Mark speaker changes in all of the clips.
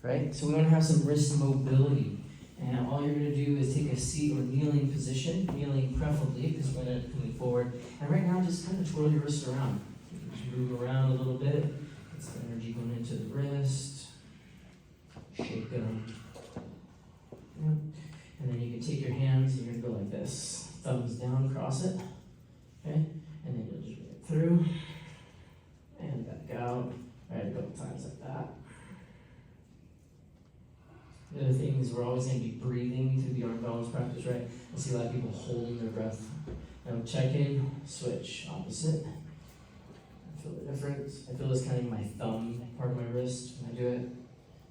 Speaker 1: right? So we want to have some wrist mobility. And all you're going to do is take a seat or kneeling position, kneeling preferably because we're going to come forward. And right now, just kind of twirl your wrist around. You can just move around a little bit. Get some energy going into the wrist. Shake them. Yep. And then you can take your hands and you're going to go like this. Thumbs down, cross it. Okay? And then you'll just bring it through. And back out. Right, a couple times like that. The other thing is we're always going to be breathing through the arm balance practice, right? I see a lot of people holding their breath. Now check in, switch, opposite. I feel the difference. I feel this kind of in my thumb part of my wrist when I do it.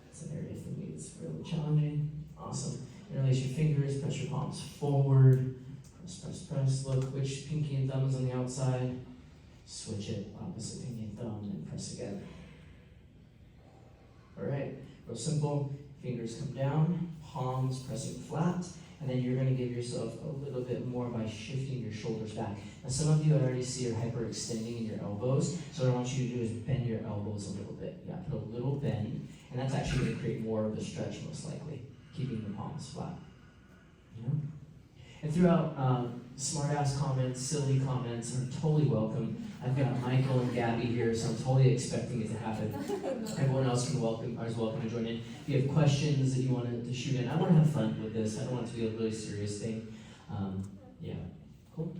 Speaker 1: It's an area for me that's really challenging. Awesome. Interlace your fingers, press your palms forward. Press, press, press. Look which pinky and thumb is on the outside. Switch it, opposite pinky and thumb, and press again. All right, real simple. Fingers come down, palms pressing flat, and then you're going to give yourself a little bit more by shifting your shoulders back. Now some of you I already see are hyperextending in your elbows, so what I want you to do is bend your elbows a little bit. Yeah, put a little bend, and that's actually going to create more of a stretch most likely, keeping the palms flat. Yeah? And throughout, smart-ass comments, silly comments are totally welcome. I've got Michael and Gabby here, so I'm totally expecting it to happen. Everyone else is welcome to join in. If you have questions that you want to shoot in, I want to have fun with this. I don't want it to be a really serious thing. Yeah, cool?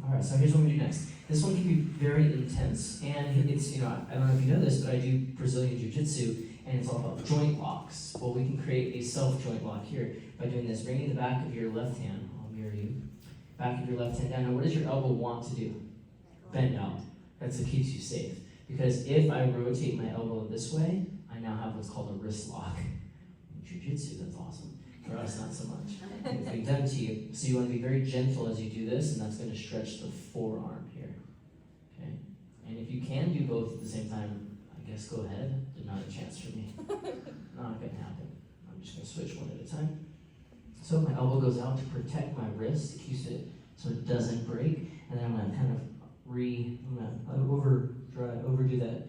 Speaker 1: All right, so here's what we do next. This one can be very intense, and it's, I don't know if you know this, but I do Brazilian Jiu-Jitsu, and it's all about joint locks. Well, we can create a self-joint lock here by doing this. Bringing the back of your left hand, I'll mirror you, back of your left hand down. Now, what does your elbow want to do? Bend out. That's what keeps you safe. Because if I rotate my elbow this way, I now have what's called a wrist lock. In Jiu-Jitsu, that's awesome. For us, not so much. It's being done to you. So you want to be very gentle as you do this, and that's going to stretch the forearm here. Okay? And if you can do both at the same time, I guess go ahead. There's not a chance for me. Not going to happen. I'm just going to switch one at a time. So my elbow goes out to protect my wrist. It keeps it so it doesn't break. And then I'm going to kind of overdo that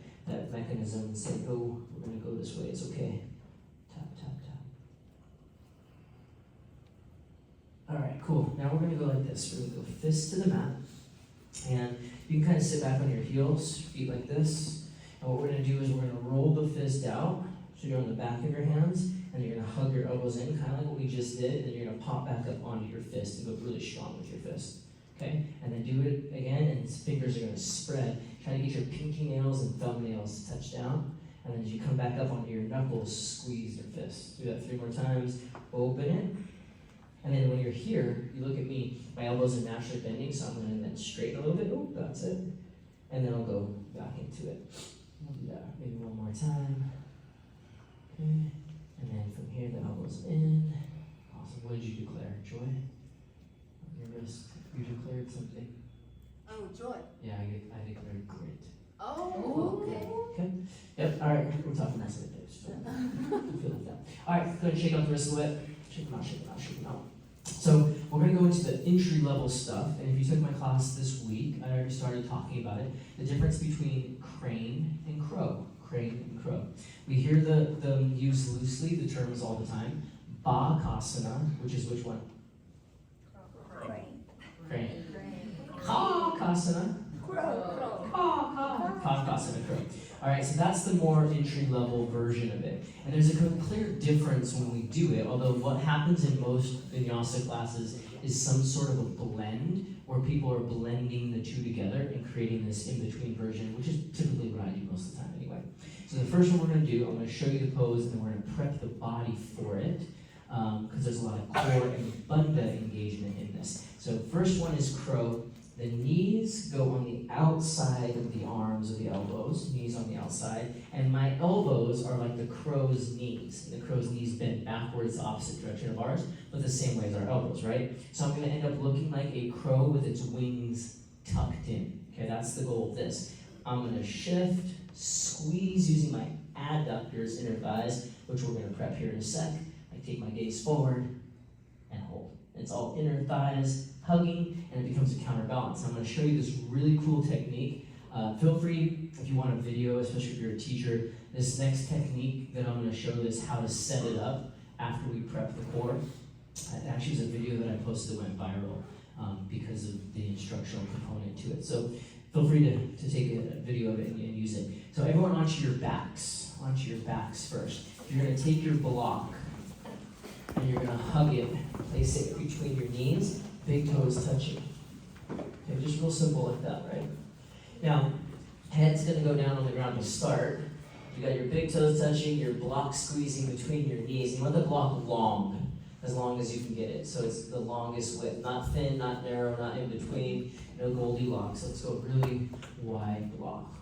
Speaker 1: mechanism and say, oh, we're going to go this way. It's okay. Tap, tap, tap. All right, cool. Now we're going to go like this. We're going to go fist to the mat. And you can kind of sit back on your heels, feet like this. And what we're going to do is we're going to roll the fist out. So you're on the back of your hands, and you're going to hug your elbows in, kind of like what we just did, and you're going to pop back up onto your fist and go really strong with your fist. Okay? And then do it again, and fingers are going to spread. Try to get your pinky nails and thumbnails to touch down. And then as you come back up onto your knuckles, squeeze your fist. Do that 3 more times. Open it. And then when you're here, you look at me. My elbows are naturally bending, so I'm going to then straighten a little bit. Oh, that's it. And then I'll go back into it. We'll do that maybe one more time. Okay. And then from here, the elbows in. Awesome. What did you declare? Joy? On your wrist. You declared something.
Speaker 2: Oh, joy.
Speaker 1: Yeah, I declared great.
Speaker 2: Oh, okay.
Speaker 1: Okay. Yep. All right. We're talking about something days. Feel like that. All right. Go ahead and shake out the rest of it. Shake them out. Shake them out. Shake them out. So we're going to go into the entry-level stuff. And if you took my class this week, I already started talking about it. The difference between crane and crow. Crane and crow. We hear them used loosely, the terms all the time. Bakasana, which is which one? Crane. Kakasana. Kakasana, crow. All right, so that's the more entry-level version of it. And there's a clear difference when we do it, although what happens in most vinyasa classes is some sort of a blend where people are blending the two together and creating this in-between version, which is typically what I do most of the time anyway. So the first one we're going to do, I'm going to show you the pose, and then we're going to prep the body for it, because there's a lot of core and bandha engagement in this. So first one is crow. The knees go on the outside of the arms or the elbows, knees on the outside, and my elbows are like the crow's knees. And the crow's knees bend backwards, the opposite direction of ours, but the same way as our elbows, right? So I'm going to end up looking like a crow with its wings tucked in. Okay, that's the goal of this. I'm going to shift, squeeze using my adductors, inner thighs, which we're going to prep here in a sec. I take my gaze forward and hold. It's all inner thighs, hugging, and it becomes a counterbalance. I'm going to show you this really cool technique Feel free, if you want a video, especially if you're a teacher, this next technique that I'm going to show is how to set it up after we prep the core. It actually is a video that I posted that went viral because of the instructional component to it. So feel free to take a video of it and use it. So everyone onto your backs first. You're going to take your block and you're going to hug it, place it between your knees, big toes touching. Okay, just real simple like that, right? Now, head's going to go down on the ground to start. You got your big toes touching, your block squeezing between your knees. You want the block long, as long as you can get it. So it's the longest width, not thin, not narrow, not in between, no Goldilocks. Let's go really wide block.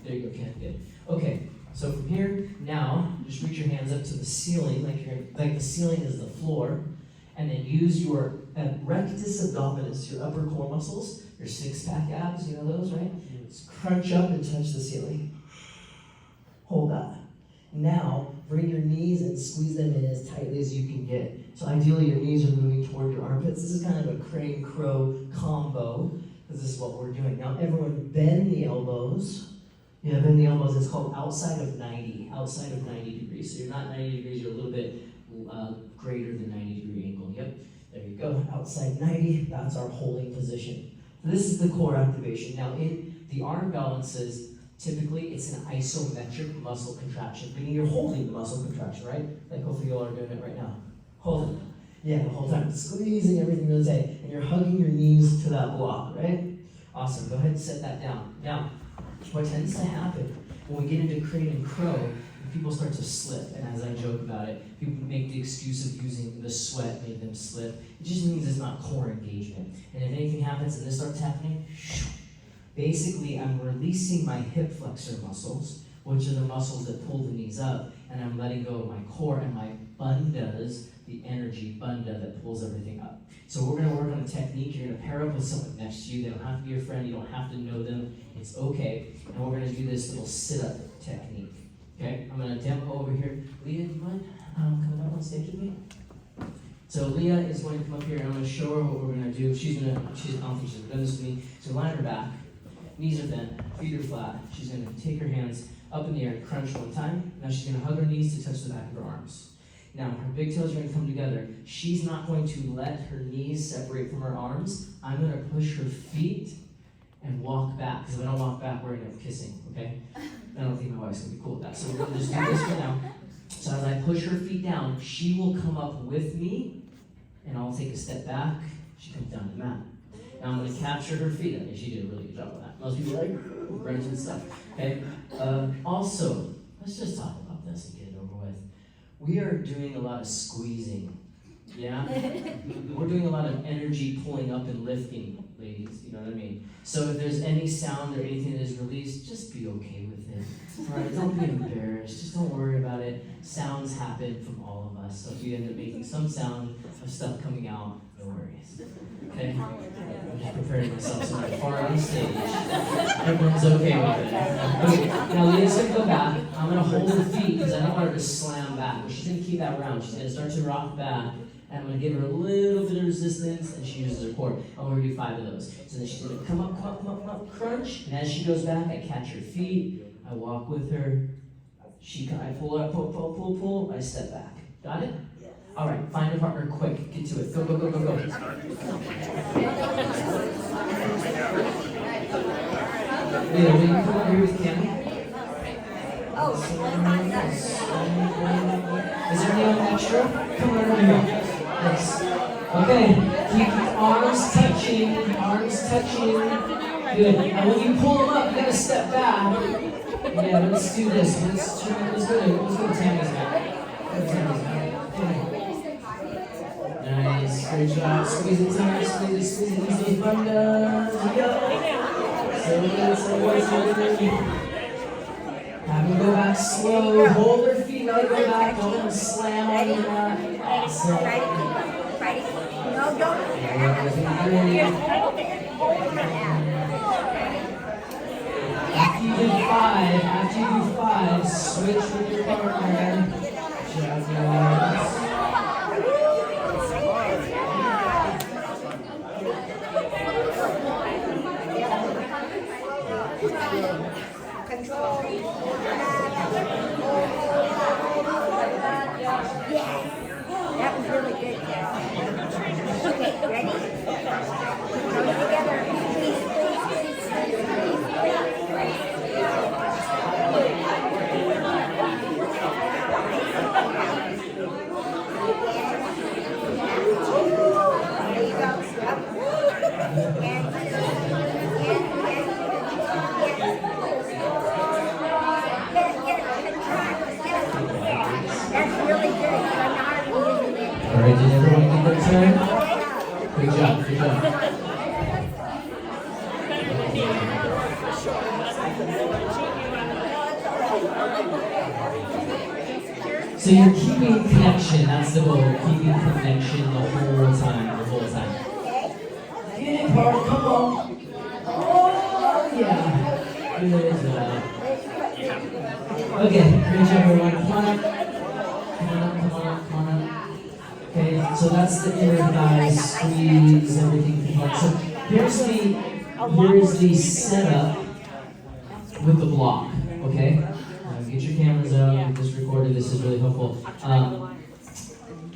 Speaker 1: There you go, Ken, good. Okay, so from here, now, just reach your hands up to the ceiling, like the ceiling is the floor, and then use your rectus abdominis, your upper core muscles, your six-pack abs, you know those, right? Just crunch up and touch the ceiling. Hold that. Now, bring your knees and squeeze them in as tightly as you can get. So ideally, your knees are moving toward your armpits. This is kind of a crane-crow combo, because this is what we're doing. Now, everyone bend the elbows. Yeah, bend the elbows. It's called outside of 90 degrees. So you're not 90 degrees, you're a little bit greater than 90-degree angle. Yep, there you go. Outside 90, that's our holding position. So this is the core activation. Now, in the arm balances, typically, it's an isometric muscle contraction, meaning you're holding the muscle contraction, right? Like hopefully you all are doing it right now. Hold it. Yeah, the whole time. Squeezing everything really tight. And you're hugging your knees to that block, right? Awesome. Go ahead and set that down. Now, what tends to happen when we get into crane and crow, people start to slip. And as I joke about it, people make the excuse of using the sweat made them slip. It just means it's not core engagement. And if anything happens and this starts happening, basically, I'm releasing my hip flexor muscles, which are the muscles that pull the knees up, and I'm letting go of my core and my bandhas, the energy bandha that pulls everything up. So we're going to work on a technique. You're going to pair up with someone next to you. They don't have to be your friend. You don't have to know them. It's okay. And we're going to do this little sit-up technique. Okay? I'm going to demo over here. Leah, do you mind coming up on stage with me? So Leah is going to come up here, and I'm going to show her what we're going to do. I don't think she's ever done this with me. So line her back. Knees are bent, feet are flat. She's going to take her hands up in the air and crunch one time. Now she's going to hug her knees to touch the back of her arms. Now her big toes are going to come together. She's not going to let her knees separate from her arms. I'm going to push her feet and walk back. Because if I don't walk back, we're going to end up kissing, okay? I don't think my wife's going to be cool with that. So we're going to just do this for now. So as I push her feet down, she will come up with me, and I'll take a step back. She comes down to the mat. Now I'm going to capture her feet. I mean, she did a really good job on that. Most people are like, grunge and stuff. Okay? Also, let's just talk about this and get it over with. We are doing a lot of squeezing. Yeah? We're doing a lot of energy pulling up and lifting, ladies. You know what I mean? So if there's any sound or anything that is released, just be okay with it. All right? Don't be embarrassed. Just don't worry about it. Sounds happen from all of us. So if you end up making some sound of stuff coming out, no worries. Okay? I'm just preparing myself so I'm far on stage. Everyone's okay with it. Okay, now Leah's going to go back. I'm going to hold her feet because I don't want her to slam back. But she's going to keep that round. She's going to start to rock back. And I'm going to give her a little bit of resistance, and she uses her core. I'm going to do 5 of those. So then she's going to come up, crunch. And as she goes back, I catch her feet. I walk with her. I pull up, pull. I step back. Got it? All right, find a partner quick. Get to it. Go. Leah, will you come up here with Cam? Is there anyone extra? Come on over here. Yes. Okay, keep arms touching. Good. And when you pull them up, you gotta step back. Yeah, let's do this. Let's go to Tammy's back. Nice, great job. Squeeze it tight, squeeze it, use those bandhas. Have them go back slow. Hold their feet, let it go back. Don't let them slam on you. Awesome.
Speaker 2: Ready? No, don't.
Speaker 1: After you do 5, switch with your partner. Jaguars. All right, did everyone get their turn? Good job, good job. So you're keeping connection, that's the goal. You're keeping connection the whole time. Get it, Park, come on. Oh, yeah. Good job. Okay, great job, everyone. Come on up. Okay, so that's the inner thigh squeeze, everything. So here's the setup with the block, okay? Get your cameras out, get this recorded, this is really helpful.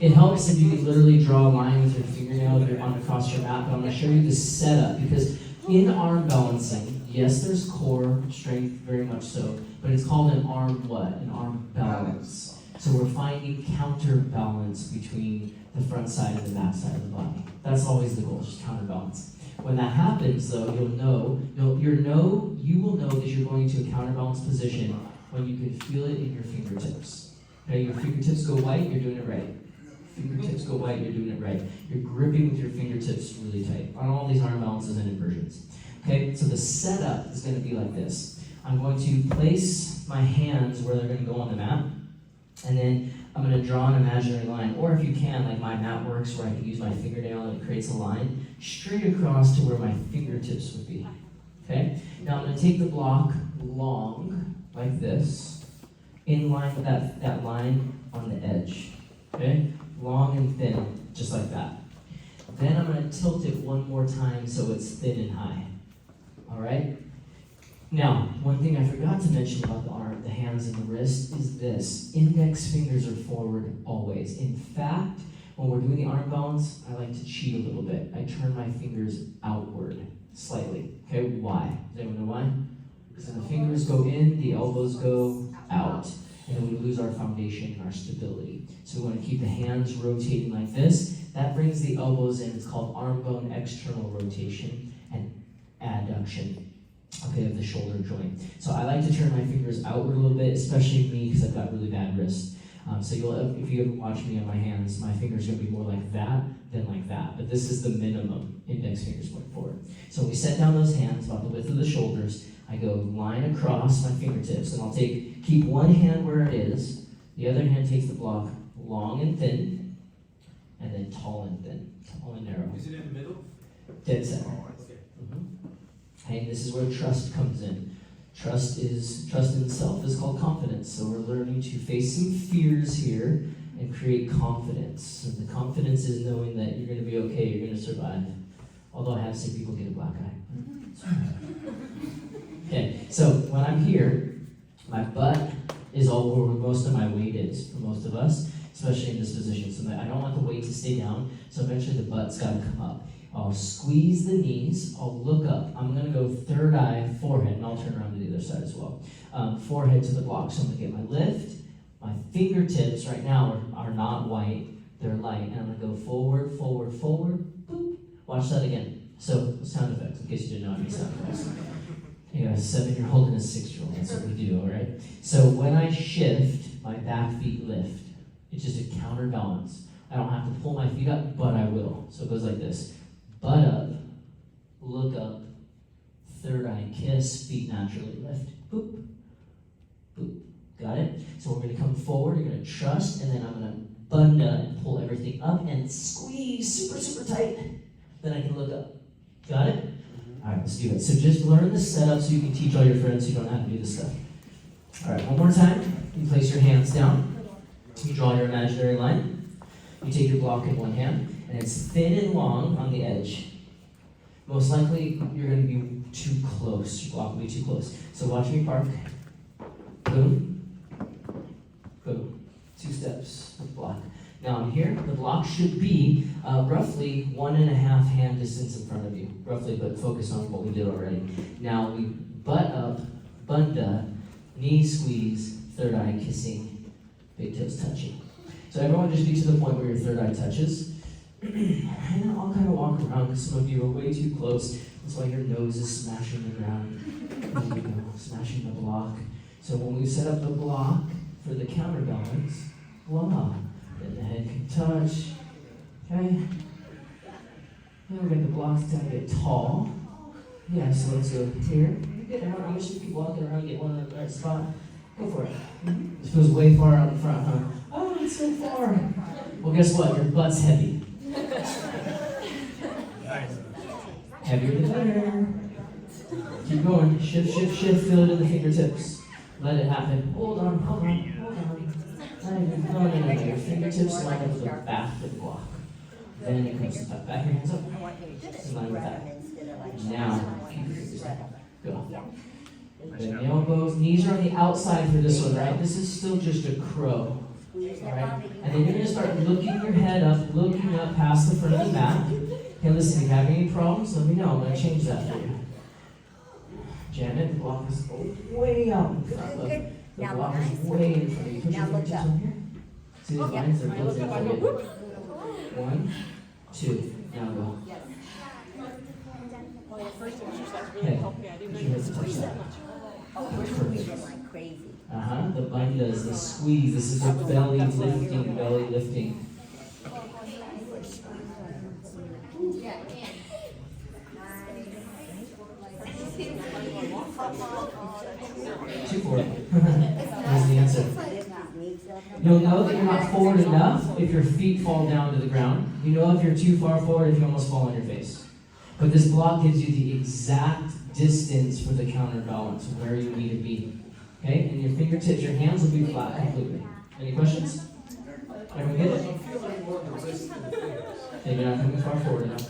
Speaker 1: It helps if you can literally draw a line with your fingernail across your mat, but I'm going to show you the setup, because in arm balancing, yes, there's core strength, very much so, but it's called an arm what? An arm balance. So we're finding counterbalance between the front side and the back side of the body. That's always the goal, just counterbalance. When that happens, though, you will know that you're going to a counterbalance position when you can feel it in your fingertips. Okay, your fingertips go white, you're doing it right. Fingertips go white, you're doing it right. You're gripping with your fingertips really tight on all these arm balances and inversions. Okay, so the setup is going to be like this. I'm going to place my hands where they're going to go on the mat, and then I'm going to draw an imaginary line, or if you can, like my mat works, where I can use my fingernail and it creates a line straight across to where my fingertips would be. Okay, now I'm going to take the block long, like this, in line with that line on the edge. Okay, long and thin, just like that. Then I'm going to tilt it one more time so it's thin and high. All right? Now, one thing I forgot to mention about the arm, the hands and the wrist is this. Index fingers are forward always. In fact, when we're doing the arm balance, I like to cheat a little bit. I turn my fingers outward slightly. Okay, why? Does anyone know why? Because when the fingers go in, the elbows go out. And then we lose our foundation and our stability. So we want to keep the hands rotating like this. That brings the elbows in. It's called arm bone external rotation and adduction, okay, of the shoulder joint. So I like to turn my fingers outward a little bit, especially me because I've got really bad wrists. So if you ever watch me on my hands, my fingers are going to be more like that than like that. But this is the minimum, index fingers going forward. So when we set down those hands about the width of the shoulders, I go line across my fingertips, and I'll keep one hand where it is, the other hand takes the block long and thin, and then tall and thin, tall and narrow.
Speaker 3: Is it in the middle?
Speaker 1: Dead center.
Speaker 3: Okay.
Speaker 1: And this is where trust comes in. Trust in self is called confidence. So we're learning to face some fears here and create confidence. And the confidence is knowing that you're going to be okay, you're going to survive. Although I have seen people get a black eye. Okay, so when I'm here, my butt is all where most of my weight is for most of us, especially in this position. So I don't want the weight to stay down, so eventually the butt's got to come up. I'll squeeze the knees, I'll look up. I'm going to go third eye, forehead, and I'll turn around to the other side as well. Forehead to the block, so I'm going to get my lift. My fingertips right now are not white, they're light, and I'm going to go forward, boop. Watch that again. So, sound effects, in case you didn't know any sound effects. You got a 7-year-old and a 6-year-old, that's what we do, all right? So when I shift, my back feet lift. It's just a counterbalance. I don't have to pull my feet up, but I will. So it goes like this. Butt up, look up, third eye kiss, feet naturally lift. Boop, boop. Got it? So we're going to come forward, you're going to trust, and then I'm going to bunda and pull everything up and squeeze super, super tight. Then I can look up. Got it? All right, let's do it. So just learn the setup so you can teach all your friends who don't know how to do this stuff. All right, one more time. You place your hands down. You draw your imaginary line. You take your block in one hand, and it's thin and long on the edge. Most likely, you're going to be too close. Your block will be too close. So watch me park. Boom. Boom. 2 steps with the block. Now I'm here. The block should be roughly 1.5 hand distance in front of you. Roughly, but focus on what we did already. Now we butt up, bunda, knee squeeze, third eye kissing, big toes touching. So everyone just get to the point where your third eye touches. And I'll kind of walk around because some of you are way too close. That's why your nose is smashing the ground. There you go, smashing the block. So when we set up the block for the counterbalance, voila. Then the head can touch, Okay? Now we're going to blocks down, get tall. Yeah, so let's go here. You get around, I wish you could walk around and get one in the right spot. Go for it. This feels way far out in front, huh? Oh, it's so far. Well, guess what? Your butt's heavy. Heavier the better. Keep going. Shift, shift, shift. Feel it in the fingertips. Let it happen. Hold on, hold on, hold on. No. Your fingertips line up with the back of the block. Then it comes back. Back your hands up. In line with that. Now, keep your fingers up. Go. Bend the elbows. Knees are on the outside for this one, right? This is still just a crow. Right? And then you're going to start looking your head up, looking up past the front of the mat. Hey, listen, if you have any problems, let me know. I'm going to change that for you. Janet, the block is way out in front. Look, the block is way in front of you. Put your fingertips on here. See these lines? They're built in for you. 1, 2. Now go. Hey, put your hands to touch that. The bundas, the squeeze. This is a belly lifting, belly lifting. 240. That's the answer. You'll know that you're not forward enough if your feet fall down to the ground. You know if you're too far forward if you almost fall on your face. But this block gives you the exact distance for the counterbalance, where you need to be. Okay? And your fingertips, your hands will be flat completely. Any questions? Everyone get it? Okay, you're not coming far forward enough.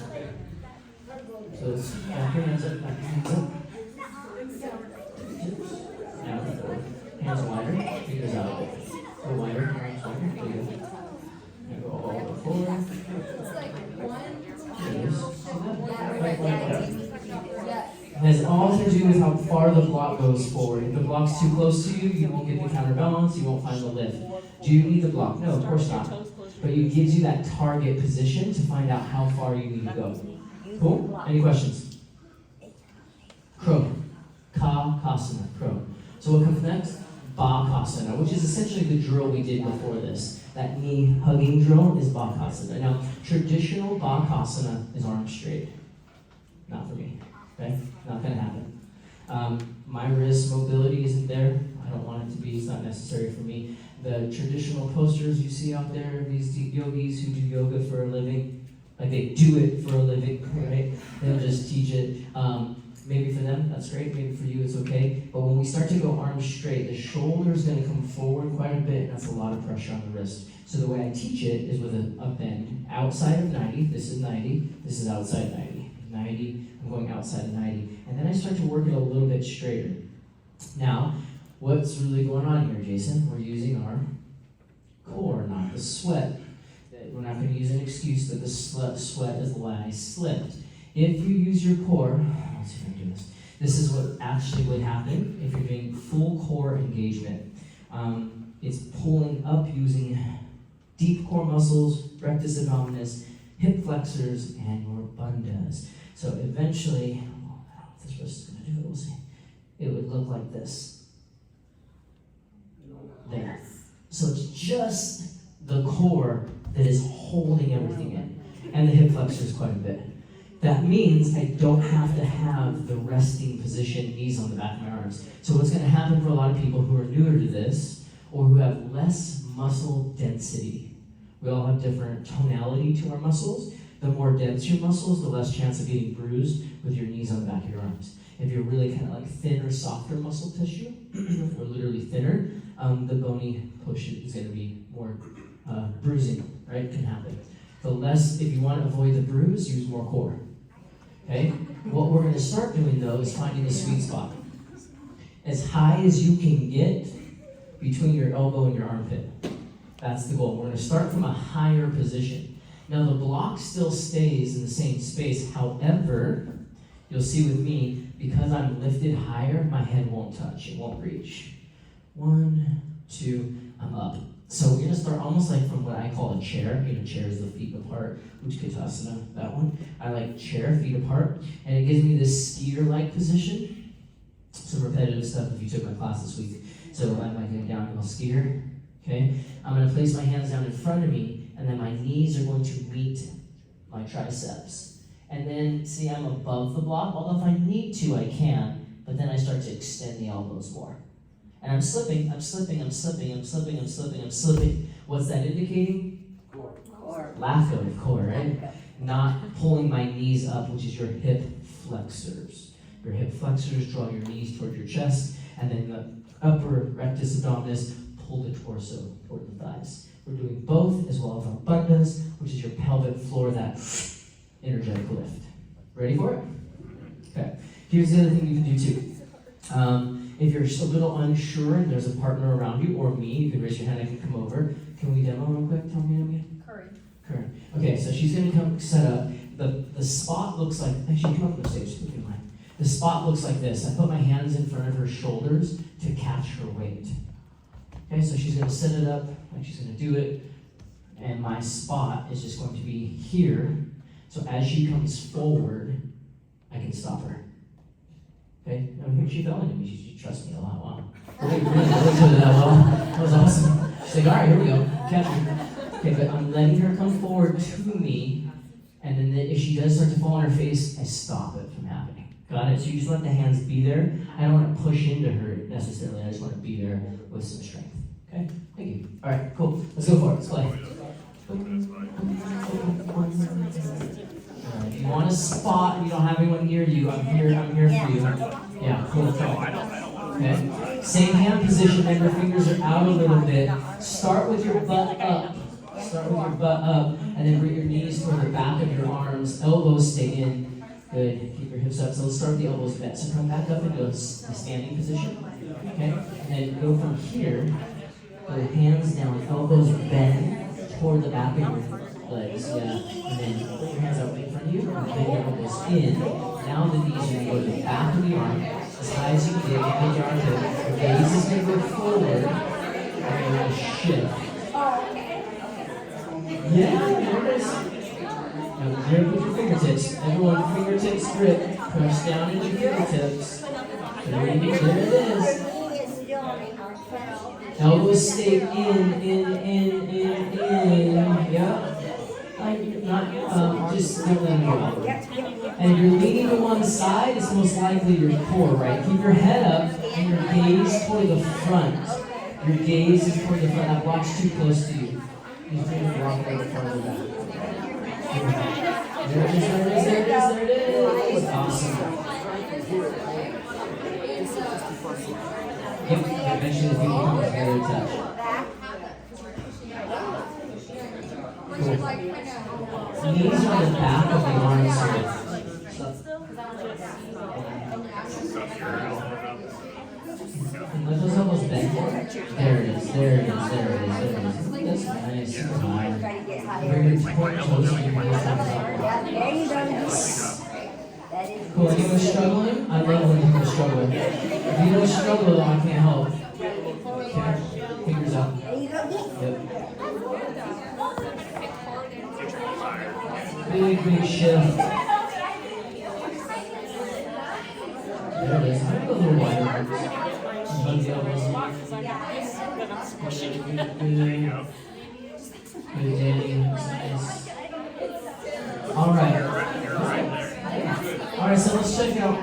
Speaker 1: So it's back your hands up, back your hands up. Now forward. Hands wider, fingers out. Go wider, hands wider. There you go. Now go all the way forward. There it is. It has all to do with how far the block goes forward. If the block's too close to you, you won't get the counterbalance, you won't find the lift. Do you need the block? No, of course not. But it gives you that target position to find out how far you need to go. Cool? Any questions? Crow. Ka-kasana. Crow. So what comes next? Bakasana, which is essentially the drill we did before this. That knee hugging drill is Bakasana. Now, traditional Bakasana is arms straight. Not for me. Okay? Not going to happen. My wrist mobility isn't there. I don't want it to be. It's not necessary for me. The traditional posters you see out there, these yogis who do yoga for a living, like they do it for a living, right? They'll just teach it. Maybe for them, that's great. Maybe for you, it's okay. But when we start to go arms straight, the shoulder's going to come forward quite a bit, and that's a lot of pressure on the wrist. So the way I teach it is with a bend. Outside of 90, this is 90, this is outside 90. 90, I'm going outside of 90. And then I start to work it a little bit straighter. Now, what's really going on here, Jason? We're using our core, not the sweat. We're not going to use an excuse that the sweat is why I slipped. If you use your core, let's see if I can do this. This is what actually would happen if you're doing full core engagement. It's pulling up using deep core muscles, rectus abdominis, hip flexors, and your bundas. So eventually, I don't know if this wrist is going to do it, we'll see. It would look like this. There. So it's just the core that is holding everything in. And the hip flexors quite a bit. That means I don't have to have the resting position, knees on the back of my arms. So what's going to happen for a lot of people who are newer to this, or who have less muscle density, we all have different tonality to our muscles. The more dense your muscles, the less chance of getting bruised with your knees on the back of your arms. If you're really kind of like thinner, softer muscle tissue, or literally thinner, the bony push is going to be more bruising, right? Can happen. The less, if you want to avoid the bruise, use more core. Okay? What we're going to start doing though is finding the sweet spot. As high as you can get between your elbow and your armpit. That's the goal. We're going to start from a higher position. Now the block still stays in the same space. However, you'll see with me, because I'm lifted higher, my head won't touch. It won't reach. 1, 2, I'm up. So we're going to start almost like from what I call a chair. You know, chair is the feet apart. Utkatasana, that one. I like chair, feet apart. And it gives me this skier-like position. Some repetitive stuff if you took my class this week. So I'm like a downhill skier. Okay? I'm going to place my hands down in front of me, and then my knees are going to meet my triceps. And then, see, I'm above the block, although if I need to, I can, but then I start to extend the elbows more. And I'm slipping. What's that indicating?
Speaker 2: Core.
Speaker 1: Lack of core, right? Not pulling my knees up, which is your hip flexors. Your hip flexors draw your knees toward your chest, and then the upper rectus abdominis, pull the torso toward the thighs. We're doing both, as well as our bandhas, which is your pelvic floor, that energetic lift. Ready for it? Okay. Here's the other thing you can do too. If you're just a little unsure and there's a partner around you, or me, you can raise your hand, I can come over. Can we demo real quick? Tell me again. Current. Okay, so she's gonna come set up. The spot looks like, actually come up on the stage, look in line. The spot looks like this. I put my hands in front of her shoulders to catch her weight. Okay, so she's gonna set it up, like she's gonna do it, and my spot is just going to be here. So as she comes forward, I can stop her. Okay, now here she fell into me. She trusts me a lot. Wow. Really did that well. That was awesome. She's like, all right, here we go. Catch her. Okay, but I'm letting her come forward to me, and then if she does start to fall on her face, I stop it from happening. Got it? So you just let the hands be there. I don't want to push into her necessarily. I just want to be there with some strength. Okay? Thank you. All right, cool. Let's go for it. Let's play. If you want a spot and you don't have anyone near you, I'm here for you. Yeah, cool. Okay. Same hand position, and your fingers are out a little bit. Start with your butt up. And then bring your knees toward the back of your arms. Elbows stay in. Good. Keep your hips up. So let's start with the elbows bent. So come back up into a standing position. Okay? And then go from here. Go hands down, elbows bend toward the back of your legs. Yeah. And then put your hands out in front of you. And bend your elbows in. Now the knees are going to go to the back of the arm. As high as you can get. Bend your arm to the gaze is going to go forward. And you're going to shift. Yeah, there it is. Now grip with your fingertips. Everyone, fingertips grip. Press down into your fingertips. There it is. Elbows stay in. Yeah. Just don't let go. And if you're leaning to one side, it's most likely your core, right? Keep your head up and your gaze toward the front. Your gaze is toward the front. That block's too close to you. You just need to walk a little farther back. There it is. Awesome. Yep, eventually the people come together to touch. Cool. Knees are the back of the arms here. And let those elbows bend. There it is. That's nice. Super high. Bring your toes to your heels. Cool. Anyone struggling? I love when people are struggling. If you don't struggle, I can't help. Okay. Fingers up. Yep. Big shift. There it is. I'm going to go a little wider. Bend the elbows. Good, Danny. Nice. All right, so let's check out,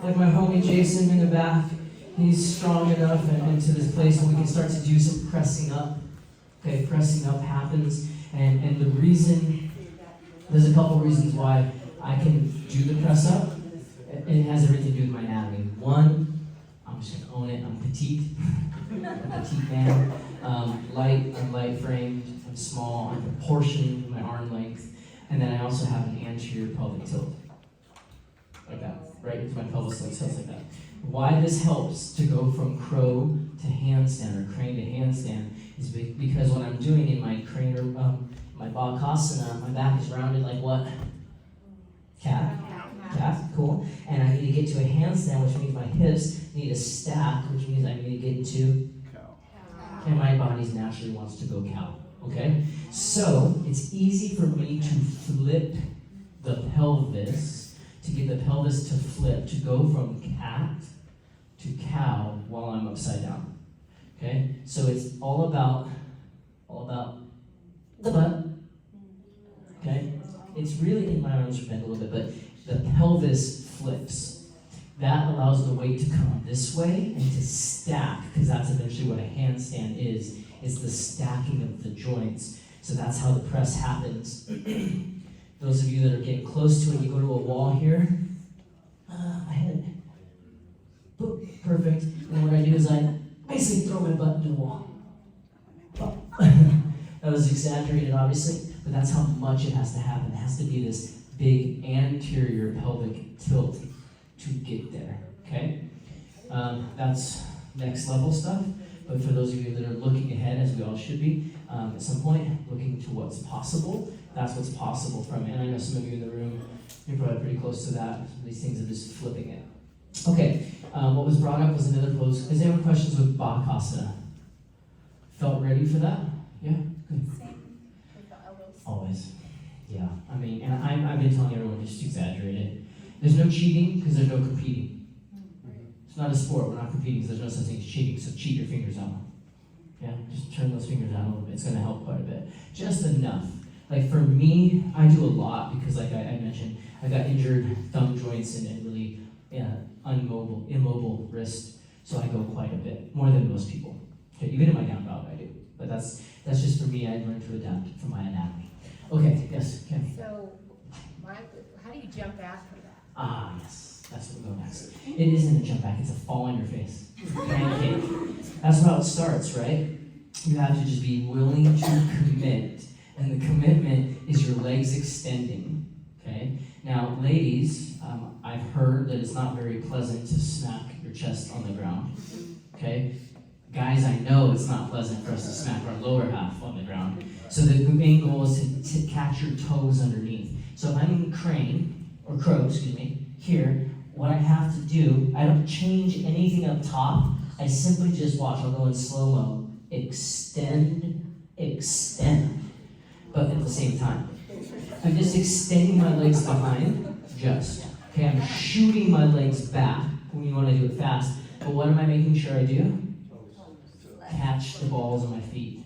Speaker 1: like my homie Jason in the back. He's strong enough and into this place where we can start to do some pressing up. Okay, pressing up happens. And the reason, there's a couple reasons why I can do the press up. It has everything to do with my anatomy. One, I'm just going to own it. I'm petite. I'm a petite man. I'm light framed. I'm small. I'm proportioned in my arm length. And then I also have an anterior pelvic tilt. Like that. Right into my pelvis, like tilts like that. Why this helps to go from crow to handstand or crane to handstand is because what I'm doing in my crane or my bakasana, my back is rounded like what? Cat. Cool. And I need to get to a handstand, which means my hips need to stack, which means I need to get into cow. And my body naturally wants to go cow. Okay? So it's easy for me to flip the pelvis, to get the pelvis to flip, to go from cat to cow while I'm upside down. Okay? So it's all about the butt. Okay? It's really, in my arms are bent a little bit, but the pelvis flips. That allows the weight to come this way and to stack, because that's eventually what a handstand is the stacking of the joints. So that's how the press happens. Those of you that are getting close to it, you go to a wall here. My head. Boop, perfect. And what I do is I basically throw my butt into the wall. That was exaggerated, obviously, but that's how much it has to happen. It has to be this big anterior pelvic tilt to get there, okay? That's next level stuff, but for those of you that are looking ahead, as we all should be, at some point, looking to what's possible, that's what's possible from it. And I know some of you in the room, you're probably pretty close to that. These things are just flipping it. Okay, what was brought up was another pose. Is there any questions with Bakasana? Felt ready for that? Yeah? Good.
Speaker 2: Same with the elbows.
Speaker 1: Always. Yeah. I mean, and I've been telling everyone, just exaggerate it. There's no cheating because there's no competing. It's not a sport. We're not competing because there's no such thing as cheating. So cheat your fingers out. Yeah? Just turn those fingers out a little bit. It's going to help quite a bit. Just enough. Like for me, I do a lot because like I mentioned, I got injured thumb joints and really immobile wrist. So I go quite a bit, more than most people. Okay, even in my down dog I do. But that's just for me. I learned to adapt for my anatomy. Okay, yes, Ken.
Speaker 2: So, how do you jump back from that?
Speaker 1: Ah, yes, that's what we'll go next. It isn't a jump back, it's a fall on your face. Pancake. That's how it starts, right? You have to just be willing to commit. And the commitment is your legs extending, okay? Now, ladies, I've heard that it's not very pleasant to smack your chest on the ground, okay? Guys, I know it's not pleasant for us to smack our lower half on the ground. So the main goal is to catch your toes underneath. So if I'm in crane, or crow, here, what I have to do, I don't change anything up top. I simply just watch, I'll go in slow-mo. Extend, extend. But at the same time, I'm just extending my legs behind, okay, I'm shooting my legs back when you want to do it fast, but what am I making sure I do? Catch the balls on my feet,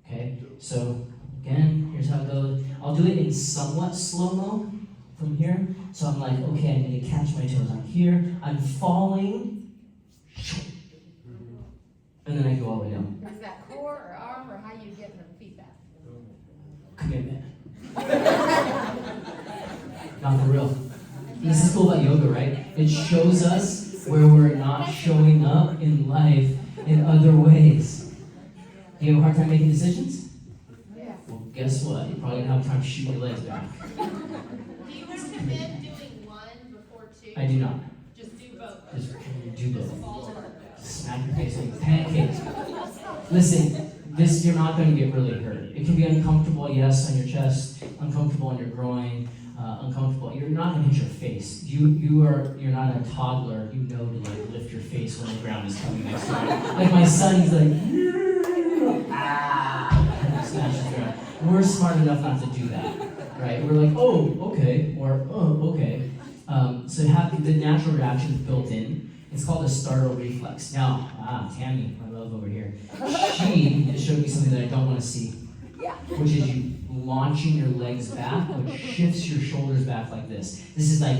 Speaker 1: okay? So, again, here's how it goes. I'll do it in somewhat slow-mo from here, so I'm like, okay, I need to catch my toes. I'm here, I'm falling, and then I go all the way down.
Speaker 2: Is that core or arm or how you get the feet back?
Speaker 1: Commitment. Not for real. This is cool about yoga, right? It shows us where we're not showing up in life in other ways. Do you have a hard time making decisions?
Speaker 2: Yeah.
Speaker 1: Well, guess what? You're probably gonna have time to shoot your legs back.
Speaker 3: Do you recommend doing one before two?
Speaker 1: I do not.
Speaker 3: Just do both.
Speaker 1: Just do both. Smack your face like pancakes. Listen, this you're not going to get really hurt. It can be uncomfortable, yes, on your chest, uncomfortable on your groin, uncomfortable. You're not going to hit your face. You're not a toddler. You know to like lift your face when the ground is coming next to you. Like my son, he's like, ah, smashes the ground. We're smart enough not to do that, right? We're like, oh, okay, or oh, okay. So have the natural reaction is built in. It's called a startle reflex. Now, Tammy, my love over here, she just showed me something that I don't want to see, which is you launching your legs back, which shifts your shoulders back like this. This is like,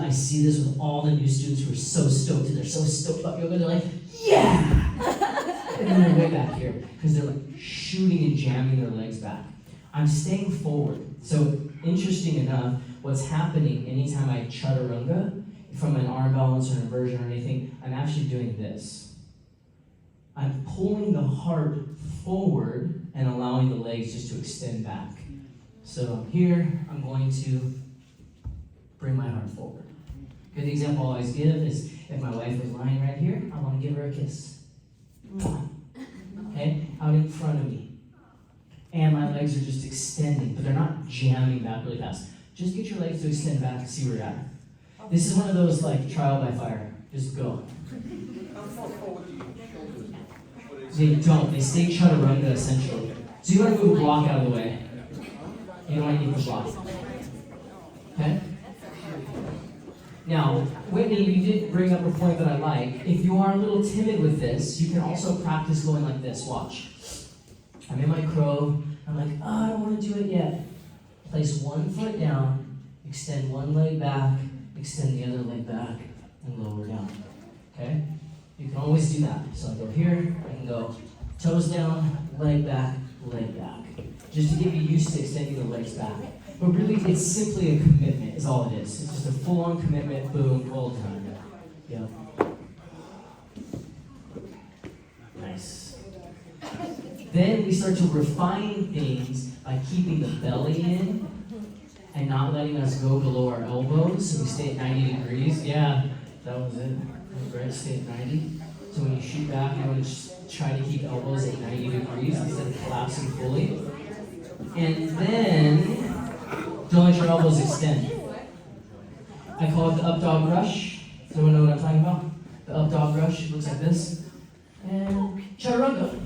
Speaker 1: I see this with all the new students who are so stoked, and they're so stoked about yoga, they're like, yeah! And then they're way back here, because they're like shooting and jamming their legs back. I'm staying forward. So, interesting enough, what's happening anytime I chaturanga, from an arm balance or an inversion or anything, I'm actually doing this. I'm pulling the heart forward and allowing the legs just to extend back. So I'm here, I'm going to bring my heart forward. Good example I always give is if my wife was lying right here, I want to give her a kiss. Okay? Out in front of me. And my legs are just extending, but they're not jamming back really fast. Just get your legs to extend back and see where you're at. This is one of those like trial by fire. Just go. They don't. They stay chaturanga essentially. So you want to move a block out of the way. You don't want to keep the block. Okay? Now, Whitney, you did bring up a point that I like. If you are a little timid with this, you can also practice going like this. Watch. I'm in my crow. I'm like, oh, I don't want to do it yet. Place one foot down, extend one leg back, extend the other leg back, and lower down. Okay? You can always do that. So I go here, I can go toes down, leg back, just to get you used to extending the legs back. But really, it's simply a commitment, is all it is. It's just a full-on commitment, boom, all the time. Yep. Nice. Then we start to refine things by keeping the belly in and not letting us go below our elbows. So we stay at 90 degrees. Yeah, that was it. Right, stay at 90. So when you shoot back, you want to just try to keep elbows at 90 degrees instead of collapsing fully. And then, don't let your elbows extend. I call it the up dog rush. Does anyone know what I'm talking about? The up dog rush, it looks like this. And chaturanga.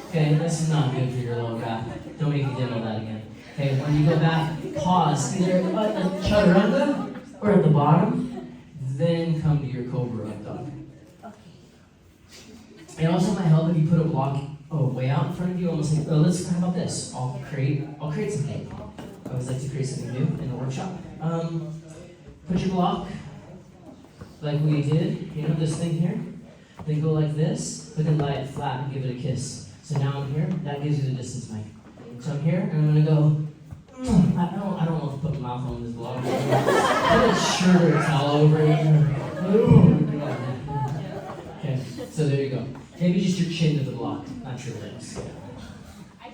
Speaker 1: Okay, this is not good for your lower back. Don't make me demo that again. Okay, when you go back, pause. Either at the chaturanga or at the bottom, then come to your cobra up dog. It also might help if you put a block way out in front of you, almost like, how about this? I'll create something. I always like to create something new in the workshop. Put your block like we did, this thing here. Then go like this, but then lie it flat and give it a kiss. So now I'm here, that gives you the distance mic. So I'm here, and I'm gonna go, I don't know if to put my mouth on this block. Put a shirt or a towel over it. Okay, so there you go. Maybe just your chin to the block, not your lips.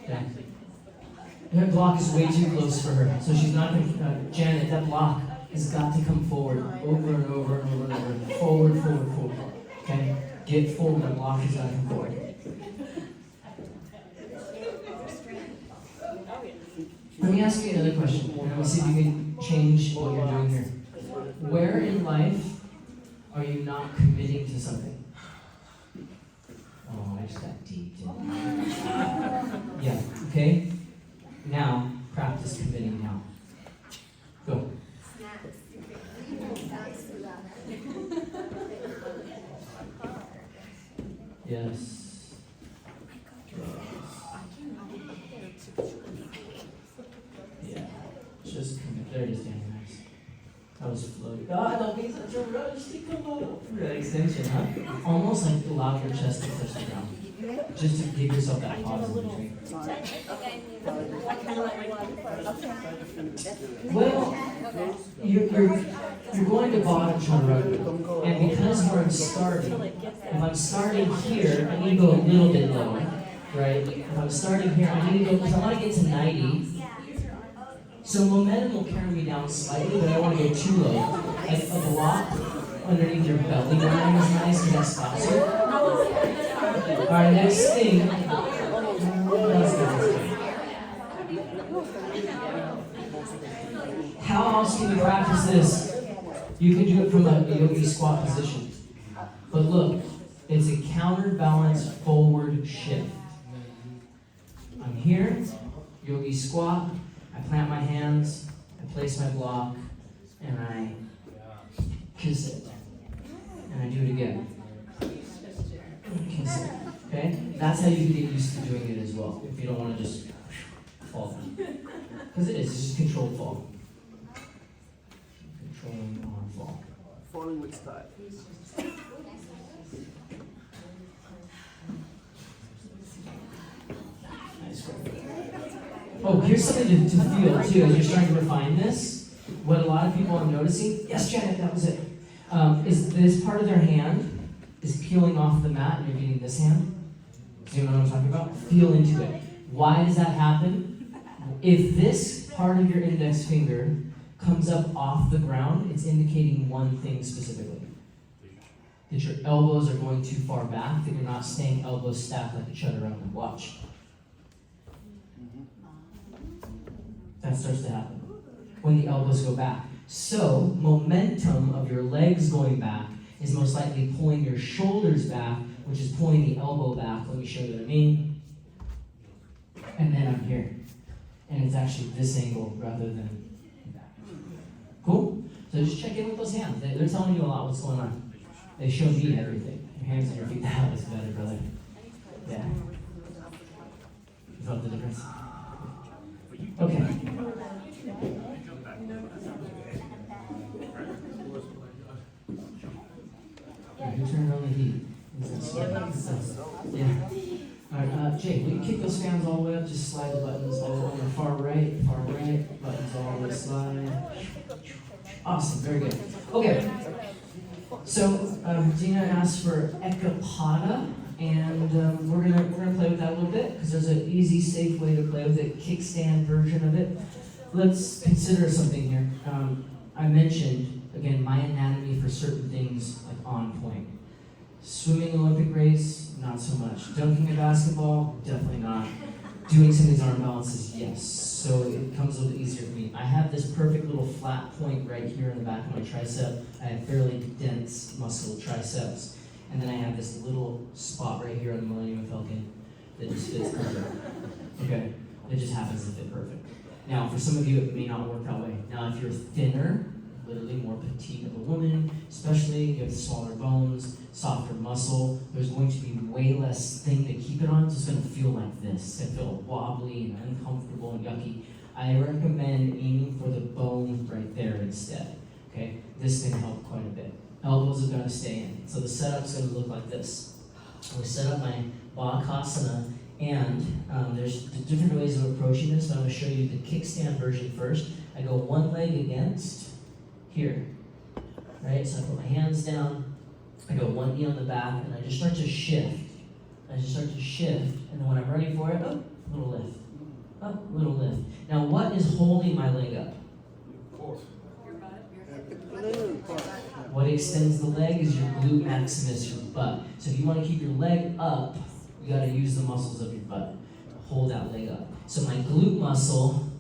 Speaker 1: Okay. That block is way too close for her, so she's not gonna, Janet, that block has got to come forward, over and over and over and over. Forward. Okay? Get forward, the block has got to come forward. Let me ask you another question. Let's see if you can change what you're doing here. Where in life are you not committing to something? Oh, I just got deep, didn't I? Yeah, okay? Now, practice committing now. Go. Yes. Yeah. Just commit. There it is, Danny. Nice. That was floating. God, don't be such a rush to come up. That extension, huh? Almost like allow your chest to touch the ground. Just to give yourself that pause in between. Well, you're going to bottom chaturanga, and because where I'm starting, if I'm starting here, I need to go a little bit lower, right? If I'm starting here, I need to go, because I want to get to 90. So momentum will carry me down slightly, but I don't want to go too low. Like a block underneath your belly line is nice, because that stops you. Alright, next thing. How else can you practice this? You can do it from a yogi squat position. But look, it's a counterbalance forward shift. I'm here, yogi squat, I plant my hands, I place my block, and I kiss it. And I do it again. Kiss it. Okay? That's how you get used to doing it as well, if you don't want to just fall down. Because it's just controlled fall. Controlling arm fall.
Speaker 4: Falling with style.
Speaker 1: Nice. Oh, here's something to feel too as you're starting to refine this. What a lot of people are noticing, yes, Janet, that was it, is this part of their hand is peeling off the mat and you're getting this hand. Do you know what I'm talking about? Feel into it. Why does that happen? If this part of your index finger comes up off the ground, it's indicating one thing specifically. That your elbows are going too far back, that you're not staying elbows stacked like a chaturanga. Watch. That starts to happen when the elbows go back. So, momentum of your legs going back is most likely pulling your shoulders back, which is pulling the elbow back. Let me show you what I mean. And then I'm here. And it's actually this angle rather than that. Cool? So just check in with those hands. They're telling you a lot what's going on. They show me everything. Your hands and your feet. That was better, brother. hands. Okay. Who turned on the heat? Yeah. Alright, Jake, will you kick those fans all the way up? Just slide the buttons all the way on the far right, buttons all the way slide. Awesome, very good. Okay. So Dina asked for Ekapada, and we're gonna play with that a little bit because there's an easy, safe way to play with it, kickstand version of it. Let's consider something here. I mentioned again my anatomy for certain things like on point. Swimming Olympic race, not so much. Dunking a basketball, definitely not. Doing some of these arm balances, yes. So it comes a little bit easier for me. I have this perfect little flat point right here in the back of my tricep. I have fairly dense muscle triceps. And then I have this little spot right here on the Millennium Falcon that just fits perfect. Okay, it just happens to fit perfect. Now, for some of you, it may not work that way. Now, if you're thinner, literally more petite of a woman, especially you have smaller bones, softer muscle, there's going to be way less thing to keep it on. It's just going to feel like this. It's going to feel wobbly and uncomfortable and yucky. I recommend aiming for the bone right there instead. Okay, this can help quite a bit. Elbows are going to stay in. So the setup's going to look like this. We set up my Bakasana, and there's different ways of approaching this. So I'm going to show you the kickstand version first. I go one leg against here, right? So I put my hands down, I go one knee on the back, and I just start to shift. And then when I'm ready for it, up, little lift. Up, little lift. Now what is holding my leg up? What extends the leg is your glute maximus, your butt. So if you want to keep your leg up, you got to use the muscles of your butt to hold that leg up. So my glute muscle,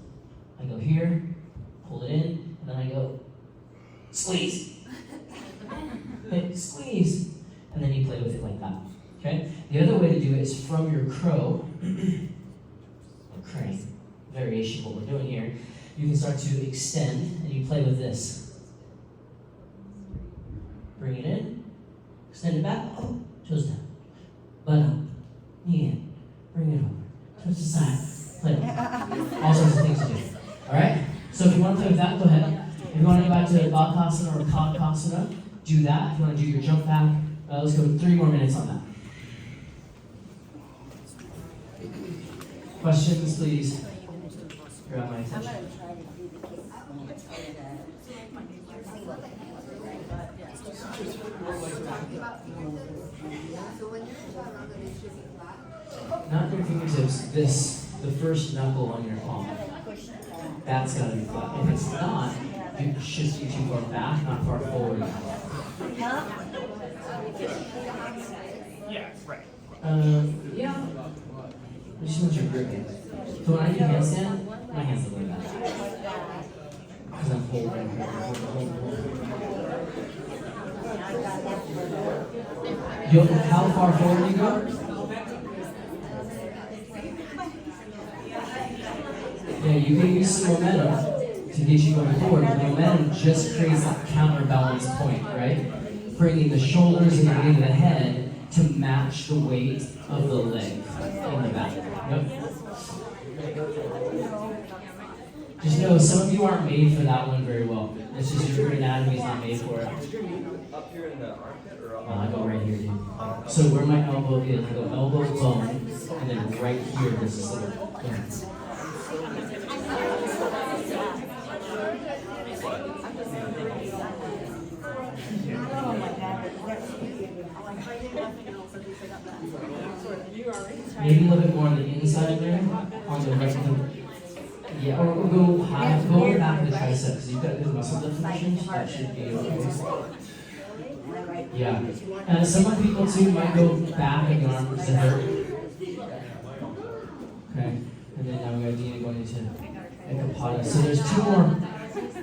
Speaker 1: I go here, hold it in, and then I go squeeze. Okay, squeeze. And then you play with it like that. Okay? The other way to do it is from your crow, or crane, variation of what we're doing here. You can start to extend, and you play with this. Bring it in, extend it back, oh, toes down, butt up, knee in, bring it over, touch the side, play with it. All sorts of things to do. Alright? So if you want to play with that, go ahead. If you want to go back to Bakasana or Kakasana, do that. If you want to do your jump back, let's go 3 more minutes on that. Questions, please? Grab my attention. Not your fingertips, the first knuckle on your palm. That's got to be flat. If it's not, it shifts you too far back, not far forward.
Speaker 4: Yeah, right.
Speaker 1: Yeah. I just want your grip. So when I do handstand, my hands look like that. Because I'm holding. How far forward do you go? Yeah, you can use some momentum to get you going forward. The momentum just creates that counterbalance point, right? Bringing the shoulders and the weight of the head to match the weight of the leg in the back. Yep. Just know some of you aren't made for that one very well. It's just your anatomy is not made for it.
Speaker 5: Up here in the armpit or up?
Speaker 1: I go right here, dude. So where my elbow is, I go elbow, bone, and then right here, this is little. Yeah. Maybe a little bit more on the inside there, on the right hand. Yeah, or we'll go high, go back of the tricep, because you've got good muscle definition, that should be okay. Yeah. Some people too might go back of the arm because it hurt. Okay. And then now we got Dina going into Ekapada. So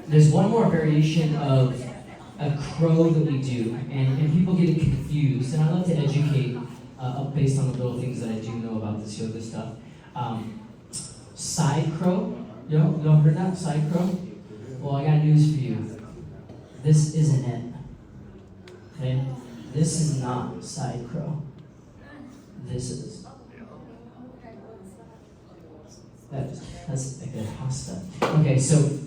Speaker 1: there's one more variation of a crow that we do, and people get it confused, and I love to educate based on the little things that I do know about this yoga stuff. Side crow, y'all heard that? Side crow? Well, I got news for you. This isn't it. Okay? This is not side crow. This is. That's a good pasta. Okay, so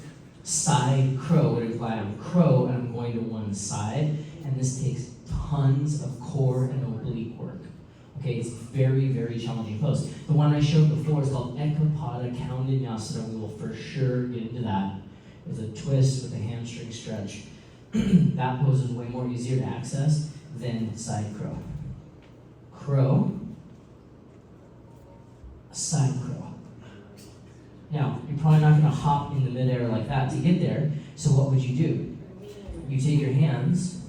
Speaker 1: side crow would imply I'm crow and I'm going to one side, and this takes tons of core and oblique work. Okay, it's very, very challenging pose. The one I showed before is called Ekapada Kaundinyasana. We will for sure get into that. With a twist, with a hamstring stretch. That pose is way more easier to access than side crow. Crow, side crow. Now, you're probably not going to hop in the midair like that to get there, so what would you do? You take your hands,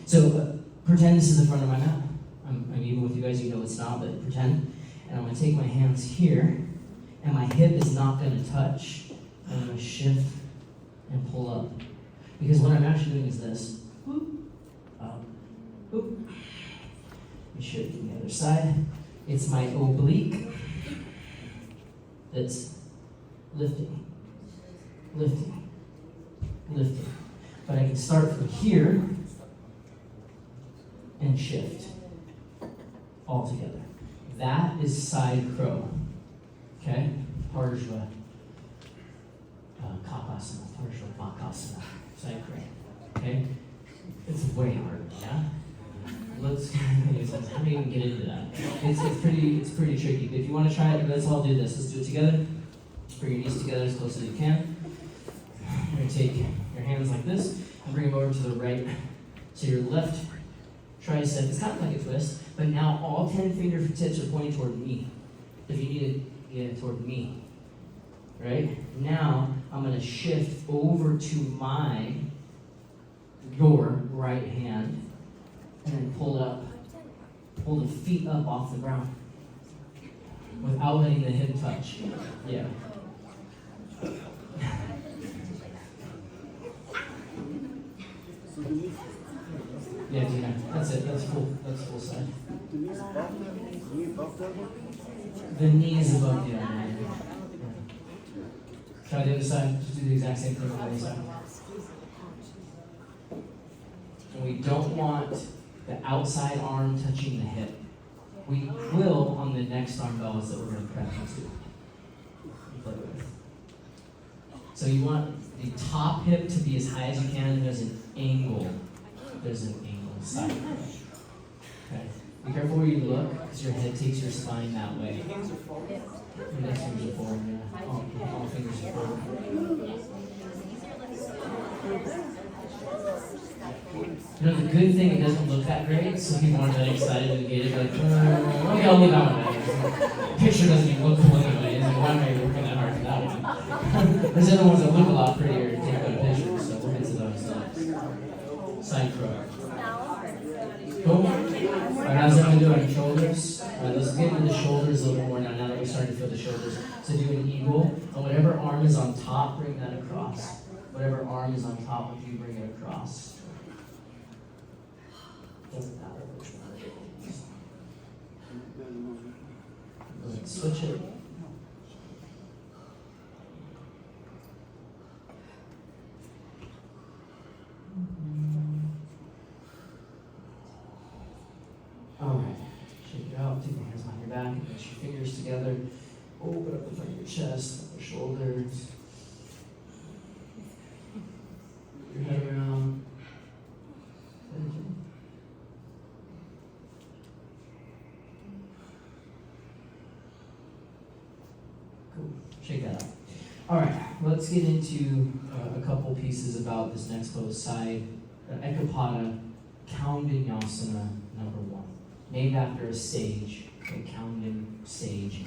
Speaker 1: so pretend this is the front of my mat. I'm even with you guys, you know it's not, but pretend. And I'm going to take my hands here, and my hip is not going to touch. I'm going to shift and pull up. Because what I'm actually doing is this. Whoop, up, whoop. We shift to the other side. It's my oblique that's lifting, lifting, lifting. But I can start from here and shift all together. That is side crow. Okay? Parshva Kapasana, Parshva Bakasana, side crow. Okay? It's way harder, yeah? Let's how do you even get into that? It's pretty tricky. But if you want to try it, let's all do this. Let's do it together. Bring your knees together as close as you can. You're going to take your hands like this and bring them over to the right. So your left tricep is kind of like a twist, but now all 10 fingertips are pointing toward me. If you need to get it toward me. Right? Now I'm going to shift over to your right hand and then pull up. Pull the feet up off the ground without letting the hip touch. Yeah. Yeah, Tina. That's it. That's full side. The knee is above the arm. Try the other side. Just do the exact same thing on the other side. And we don't want the outside arm touching the hip. We will on the next arm bells that we're going to practice to play with. So you want the top hip to be as high as you can, and there's an angle. There's an angle side. Okay. Be careful where you look, because your head takes your spine that way. Index fingers are forward, yeah. All fingers are forward. You know, the good thing, it doesn't look that great. Some people aren't that excited to get it. Like, okay, I'll leave that one. The picture doesn't even look cool anyway. Why am I working that hard for that one? There's other ones that look a lot prettier to take better pictures, so we'll get to those next. Side crow. Cool? Alright, how's everyone doing? Shoulders? Alright, let's get into the shoulders a little bit more now that we're starting to feel the shoulders. So do an eagle, and whatever arm is on top, bring that across. Whatever arm is on top of you, bring it across. Doesn't matter which one it is. Go ahead, switch it. Alright, shake it out, take your hands behind your back, and push your fingers together. Open up the front of your chest, your shoulders. Your head around. Cool. Shake that out. All right, let's get into a couple pieces about this next pose, side Ekapada Kaundinyasana number 1. Named after a sage, a Kaundin sage.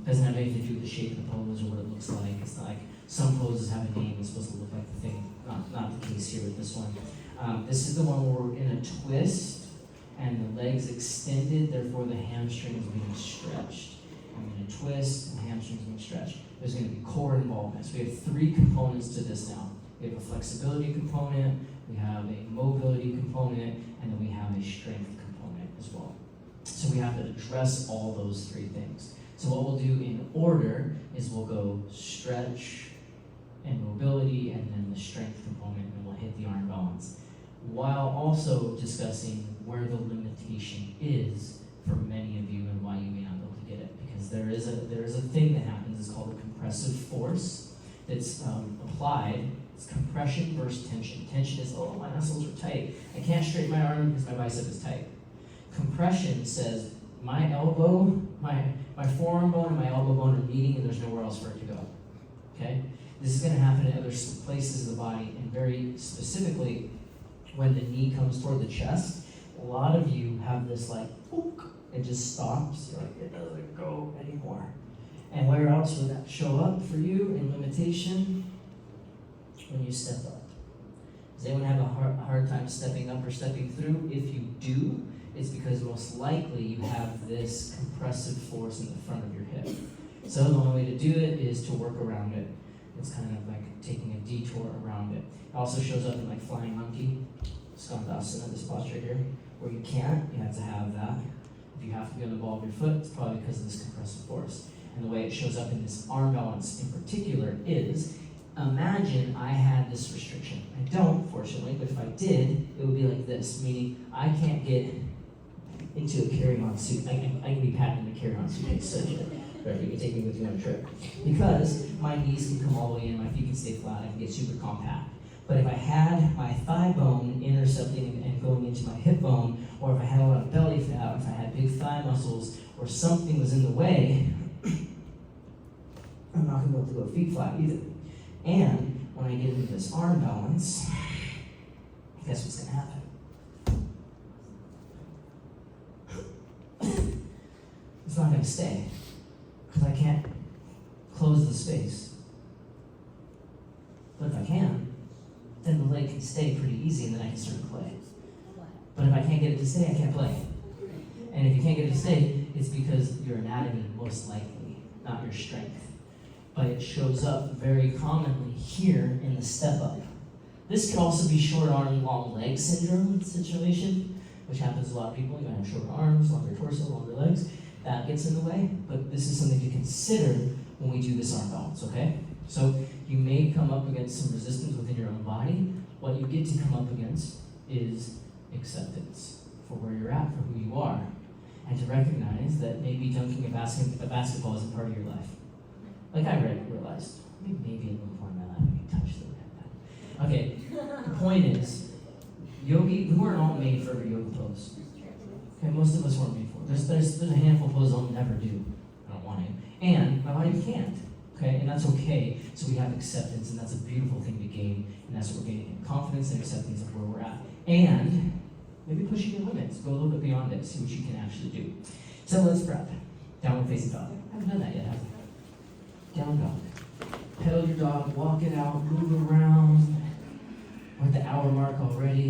Speaker 1: Doesn't have anything to do with the shape of the pose or what it looks like. It's not like some poses have a name, it's supposed to look like the thing. Not the case here with this one. This is the one where we're in a twist and the legs extended, therefore the hamstrings being stretched. I'm going to twist and hamstrings being stretched. There's going to be core involvement. So we have 3 components to this now. We have a flexibility component, we have a mobility component, and then we have a strength component as well. So we have to address all those 3 things. So what we'll do in order is we'll go stretch and mobility and then the strength component, and we'll hit the arm balance. While also discussing where the limitation is for many of you and why you may not be able to get it, because there is a thing that happens. It's called a compressive force that's applied. It's compression versus tension. Tension is, oh, my muscles are tight. I can't straighten my arm because my bicep is tight. Compression says my elbow, my forearm bone and my elbow bone are meeting and there's nowhere else for it to go. Okay? This is going to happen in other places of the body, and very specifically when the knee comes toward the chest. A lot of you have this like, book, it just stops. You're like, it doesn't go anymore. And where else would that show up for you in limitation? When you step up. Does anyone have a hard time stepping up or stepping through? If you do, it's because most likely you have this compressive force in the front of your hip. So the only way to do it is to work around it. It's kind of like taking a detour around it. It also shows up in like flying monkey, skandasana, this posture here, where you can't, you have to have that. If you have to be on the ball of your foot, it's probably because of this compressive force. And the way it shows up in this arm balance in particular is, imagine I had this restriction. I don't, fortunately, but if I did, it would be like this, meaning I can't get into a carry-on suit. I can be packed in a carry-on suitcase, so right, you can take me with you on a trip. Because my knees can come all the way in, my feet can stay flat, I can get super compact. But if I had my thigh bone intercepting and going into my hip bone, or if I had a lot of belly fat, or if I had big thigh muscles, or something was in the way, I'm not going to be able to go feet flat either. And when I get into this arm balance, guess what's going to happen? It's not going to stay, because I can't close the space. But if I can, then the leg can stay pretty easy, and then I can start to play. But if I can't get it to stay, I can't play. And if you can't get it to stay, it's because your anatomy, most likely, not your strength. But it shows up very commonly here in the step up. This could also be short arm, long leg syndrome situation, which happens to a lot of people. You're going to have short arms, longer torso, longer legs. That gets in the way, but this is something to consider when we do this arm balance, okay? So you may come up against some resistance within your own body. What you get to come up against is acceptance for where you're at, for who you are, and to recognize that maybe dunking a basketball isn't part of your life. Like I realized, maybe at one point in my life I can touch the red. Okay, the point is, we weren't all made for every yoga pose. Okay, most of us weren't made for it. There's a handful of poses I'll never do. I don't want to. And my body can't. Okay, and that's okay. So we have acceptance, and that's a beautiful thing to gain. And that's what we're gaining. Confidence and acceptance of where we're at. And maybe pushing your limits. Go a little bit beyond it. See what you can actually do. So let's prep. Downward facing dog. I haven't done that yet, have I? Down dog. Pedal your dog, walk it out, move around. We're at the hour mark already.